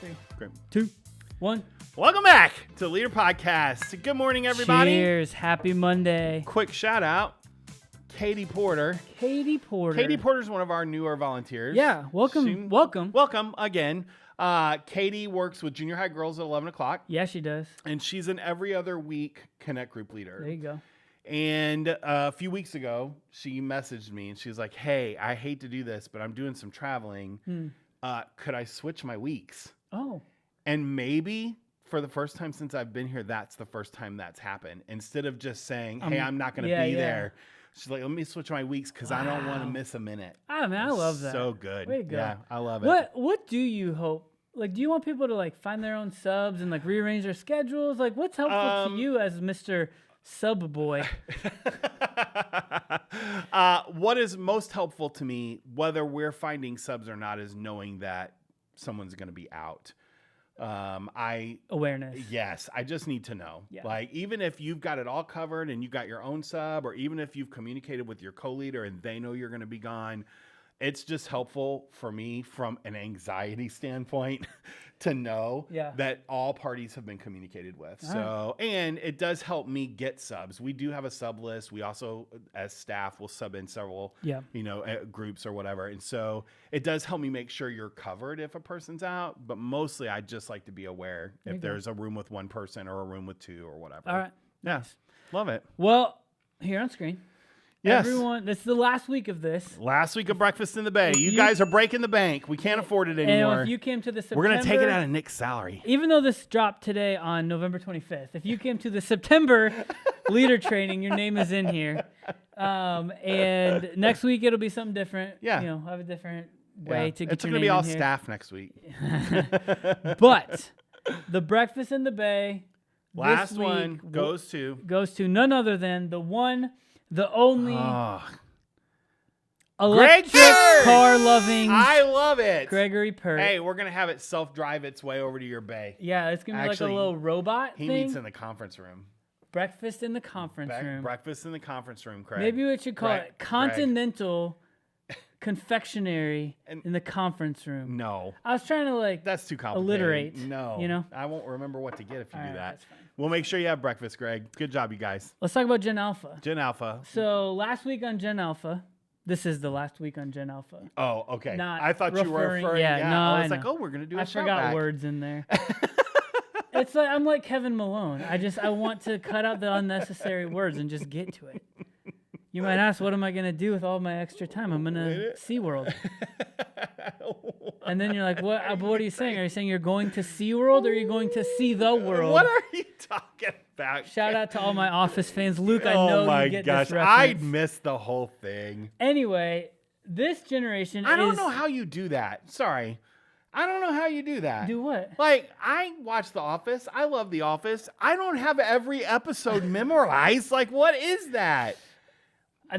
3. Great. 2, 1. Welcome back to the Leader Podcast. Good morning, everybody. Cheers. Happy Monday. Quick shout out, Katie Porter. Katie Porter. Katie Porter's one of our newer volunteers. Yeah. Welcome. Welcome again. Katie works with junior high girls at 11 o'clock. Yeah, she does. And she's an every other week Connect group leader. There you go. And a few weeks ago, she messaged me and she was like, hey, I hate to do this, but I'm doing some traveling. Could I switch my weeks? Oh. And maybe for the first time since I've been here, that's the first time that's happened. Instead of just saying, hey, I'm not going to be there. She's like, let me switch my weeks because I don't want to miss a minute. I mean, I love that. So good. Way to go. Yeah, I love it. What do you hope? Like, do you want people to like find their own subs and like rearrange their schedules? Like, what's helpful to you as Mr. Sub Boy? What is most helpful to me, whether we're finding subs or not, is knowing that someone's going to be out. Awareness. Yes, I just need to know. Yeah. Like, even if you've got it all covered and you got your own sub, or even if you've communicated with your co-leader and they know you're going to be gone, it's just helpful for me from an anxiety standpoint to know that all parties have been communicated with. And it does help me get subs. We do have a sub list. We also, as staff, will sub in several, groups or whatever. And so it does help me make sure you're covered if a person's out. But mostly, I just like to be aware if there's a room with one person or a room with two or whatever. All right. Yeah. Nice. Love it. Well, here on screen. Yes. Everyone, this is the last week of this. Last week of Breakfast in the Bay. You guys are breaking the bank. We can't afford it anymore. And if you came to the September... We're going to take it out of Nick's salary. Even though this dropped today on November 25th, if you came to the September leader training, your name is in here. And next week, it'll be something different. Yeah. You know, have a different way to get it's your gonna name be all in here. staff next week. But the Breakfast in the Bay last this one week goes to none other than the one, the only... Greg electric car loving. I love it. Gregory Pert. Hey, we're going to have it self-drive its way over to your bay. Yeah, it's going to be like a little robot He thing. meets in the conference room. Breakfast in the conference room. Breakfast in the conference room, Craig. Maybe we should call it Continental Confectionery in the conference room. No. I was trying to that's too complicated. alliterate. No. You know? I won't remember what to get if you do that. That's fine. We'll make sure you have breakfast, Greg. Good job, you guys. Let's talk about Gen Alpha. Gen Alpha. So last week on Gen Alpha, this is the last week on Gen Alpha. Oh, okay. I thought you were referring. I was like, oh, we're gonna do. I forgot words in there. It's like I'm like Kevin Malone. I want to cut out the unnecessary words and just get to it. You might ask, what am I gonna do with all my extra time? I'm gonna SeaWorld. And then you're like, what? What are you saying? Are you saying you're going to SeaWorld or are you going to see the world? What are you talking about? Shout out to all my Office fans. Luke, I know you get this reference. I missed the whole thing. Anyway, this generation I don't know how you do that. Sorry. I don't know how you do that. Do what? Like, I watch The Office. I love The Office. I don't have every episode memorized. Like, what is that?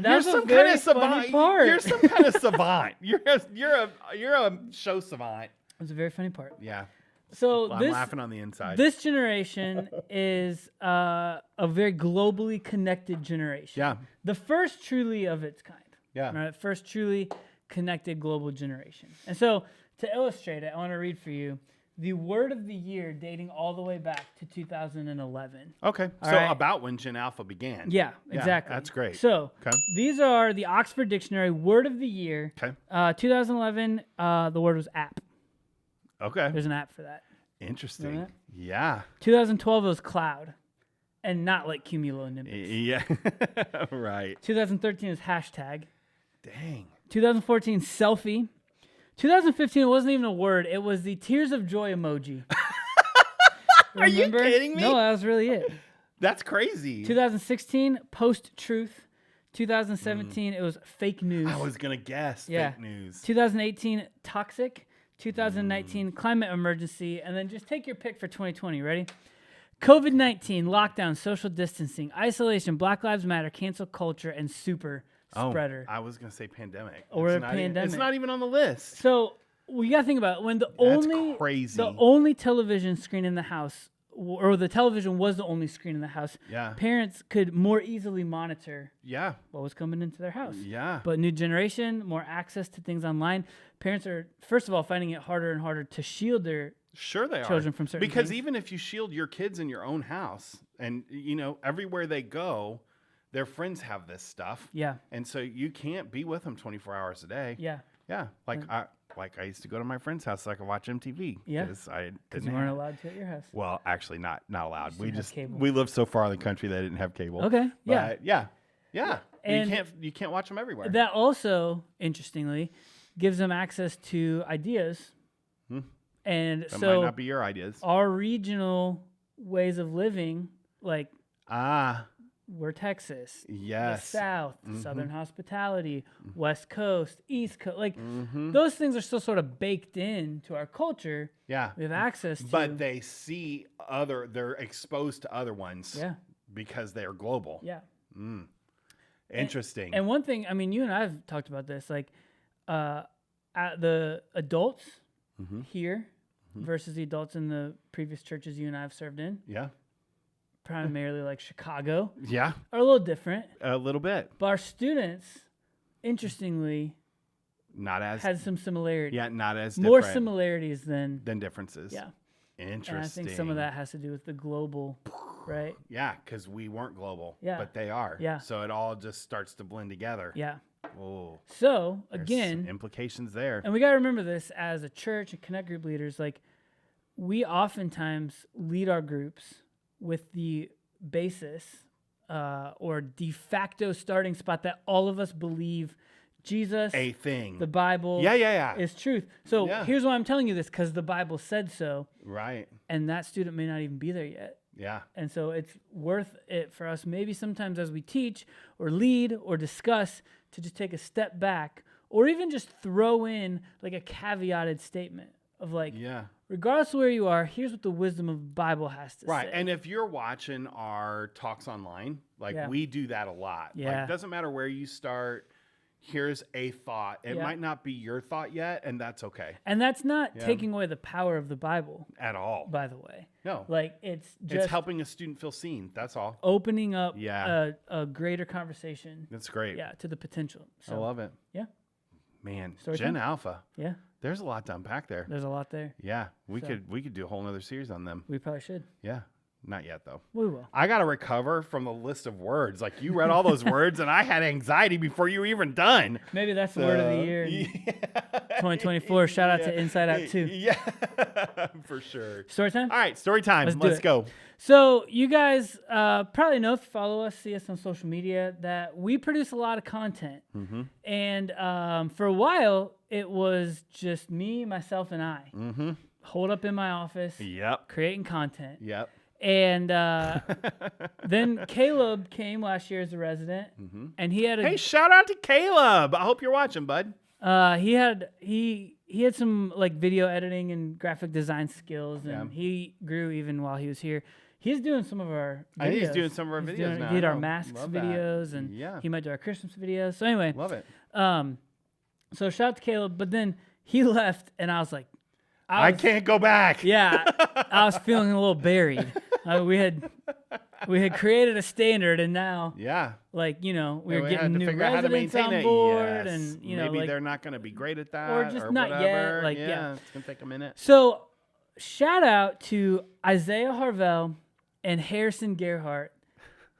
You're some kind of savant. You're some kind of savant. You're a show savant. It's a very funny part. Yeah. So I'm laughing on the inside. This generation is a very globally connected generation. Yeah. The first truly of its kind. Yeah. Right. First truly connected global generation. And so to illustrate it, I want to read for you the word of the year dating all the way back to 2011. Okay. About when Gen Alpha began. Yeah, exactly. That's great. So these are the Oxford Dictionary word of the year. Okay. 2011, the word was app. Okay. There's an app for that. Interesting. Yeah. 2012 it was cloud, and not like cumulonimbus. Yeah. Right. 2013 is hashtag. Dang. 2014 selfie. 2015 it wasn't even a word. It was the tears of joy emoji. Are you kidding me? No, that was really it. That's crazy. 2016 post-truth. 2017 it was fake news. I was gonna guess fake news. 2018 toxic. 2019 climate emergency, and then just take your pick for 2020. Ready? COVID-19, lockdown, social distancing, isolation, Black Lives Matter, cancel culture, and super spreader. I was gonna say pandemic. Or a pandemic. It's not even on the list. So we gotta think about it. When the only television screen in the house, or the television was the only screen in the house, parents could more easily monitor what was coming into their house. Yeah. But new generation, more access to things online. Parents are, first of all, finding it harder and harder to shield their Sure they children are. from certain Because things. even if you shield your kids in your own house and, everywhere they go, their friends have this stuff. Yeah. And so you can't be with them 24 hours a day. Yeah. Yeah. Like I used to go to my friend's house so I could watch MTV. Yeah. Because You weren't allowed to at your house. Well, actually not allowed. We didn't have just cable. we lived so far in the country that I didn't have cable. Okay. Yeah. But yeah. And you can't watch them everywhere. That also, interestingly, gives them access to ideas. And That so might not be your ideas. our regional ways of living, like we're Texas, Yes. the South, Southern hospitality, West Coast, East Coast, like those things are still sort of baked into our culture. Yeah. We have access to. But they see they're exposed to other ones. Yeah. Because they are global. Yeah. Interesting. And one thing, I mean, you and I have talked about this, like the adults here versus the adults in the previous churches you and I have served in, yeah. primarily like Chicago, Yeah. are a little different. A little bit. But our students, interestingly, Not as had some similarities. Yeah, not as More different similarities than differences. yeah. Interesting. And I think some of that has to do with the global, right? Yeah, because we weren't global. Yeah. But they are. Yeah. So it all just starts to blend together. Yeah. Oh. So There's again, implications there. and we got to remember this as a church and connect group leaders, like we oftentimes lead our groups with the basis or de facto starting spot that all of us believe Jesus, A thing. the Bible Yeah. is truth. So Yeah. here's why I'm telling you this, because the Bible said so, Right. and that student may not even be there yet. Yeah. And so it's worth it for us, maybe sometimes as we teach or lead or discuss, to just take a step back or even just throw in like a caveated statement of like, Yeah. regardless of where you are, here's what the wisdom of the Bible has to Right. say. And if you're watching our talks online, like Yeah. we do that a lot. Yeah. Like, it doesn't matter where you start. Here's a thought. It Yeah. might not be your thought yet, and that's okay And that's not Yeah. taking away the power of the Bible, at all. by the way. No. Like it's just It's helping a student feel seen. That's all. opening up Yeah. a greater conversation. That's great. Yeah, to the potential. I So love it. yeah. Man, Storytime? Gen Alpha. Yeah, There's a lot to unpack there. there's a lot there. Yeah. We So- could do a whole nother series on them. We probably should. Yeah. Not yet though. We will. I got to recover from the list of words. Like you read all those words and I had anxiety before you were even done. Maybe that's the word of the year. in 2024. Shout out to Inside Out 2. Yeah, for sure. Story time? All right, story time. Let's do Let's it. go. So you guys probably know if you follow us, see us on social media, that we produce a lot of content. Mm-hmm. And for a while, it was just me, myself, and I. Mm-hmm. Holed up in my office, Yep. creating content. Yep. And then Caleb came last year as a resident, and he had a Hey, shout out to Caleb. I hope you're watching, bud. he had some like video editing and graphic design skills, and he grew even while he was here. He's doing some of our videos. I think he's doing some of our videos now. He did I our know. masks Love that. videos, and Yeah. he might do our Christmas videos. So anyway, Love it. so shout out to Caleb. But then he left, and I was like, I can't go back. yeah, I was feeling a little buried. We had created a standard, and now Yeah. like we And were we getting had to new figure out how to residents maintain on it. board, Yes. and maybe like, they're not going to be great at that, or just not yet, whatever. like, yeah. It's going to take a minute. So, shout out to Isaiah Harvell and Harrison Gerhart.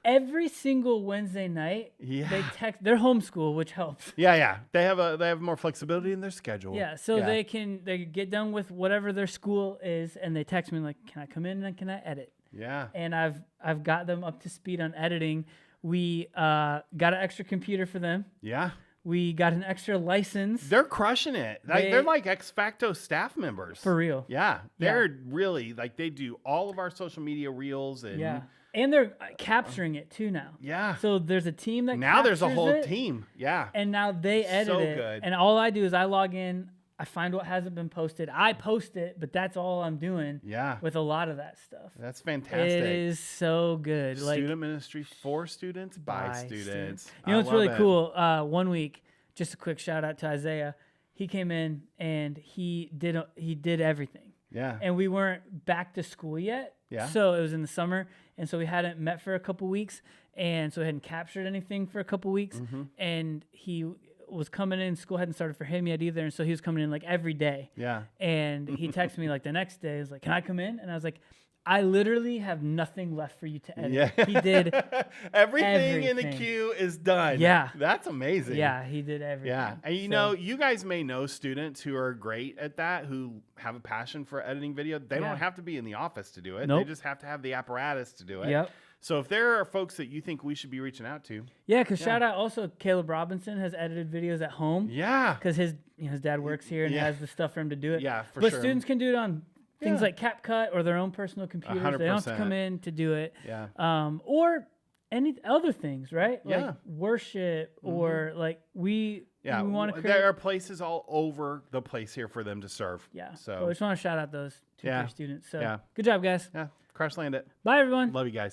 Every single Wednesday night, Yeah. they text. They're homeschool, which helps. Yeah. They have more flexibility in their schedule. Yeah, so they get done with whatever their school is, and they text me like, "Can I come in and can I edit?" Yeah. And I've got them up to speed on editing. We got an extra computer for them. Yeah. We got an extra license. They're crushing it. They're like ex facto staff members. For real. Yeah. They're really like they do all of our social media reels and Yeah. And they're capturing it too now. Yeah. So there's a team that Now there's a captures whole it, team. Yeah. and now they edit So it. good. And all I do is I log in, I find what hasn't been posted, I post it, but that's all I'm doing. Yeah. With a lot of that stuff. That's fantastic. It is so good. Student ministry for students by students. students. You know what's really cool? 1 week, just a quick shout out to Isaiah. He came in and he did everything. Yeah. And we weren't back to school yet. Yeah. So it was in the summer, and so we hadn't met for a couple weeks, and so we hadn't captured anything for a couple weeks. Mm-hmm. And he was coming in. School hadn't started for him yet either, and so he was coming in like every day. Yeah. And he texted me like the next day. He was like, "Can I come in?" And I was like, "I literally have nothing left for you to edit." Yeah. He did everything in the everything. queue is done. Yeah. That's amazing. Yeah, he did everything. Yeah. And you know, you guys may know students who are great at that, who have a passion for editing video. They don't have to be in the office to do it. Nope. They just have to have the apparatus to do it. Yep. So if there are folks that you think we should be reaching out to. Yeah, because shout out also Caleb Robinson has edited videos at home. Yeah. Because his dad works here and has the stuff for him to do it. Yeah, for but sure. students can do it on things like CapCut or their own personal computers. 100%. They don't have to come in to do it. Yeah. Or any other things, right? Yeah. Like worship or like we want to create. There are places all over the place here for them to serve. Yeah. So I just want to shout out those two Yeah. students. So Yeah. good job, guys. yeah, crash land it. Bye, everyone. Love you guys.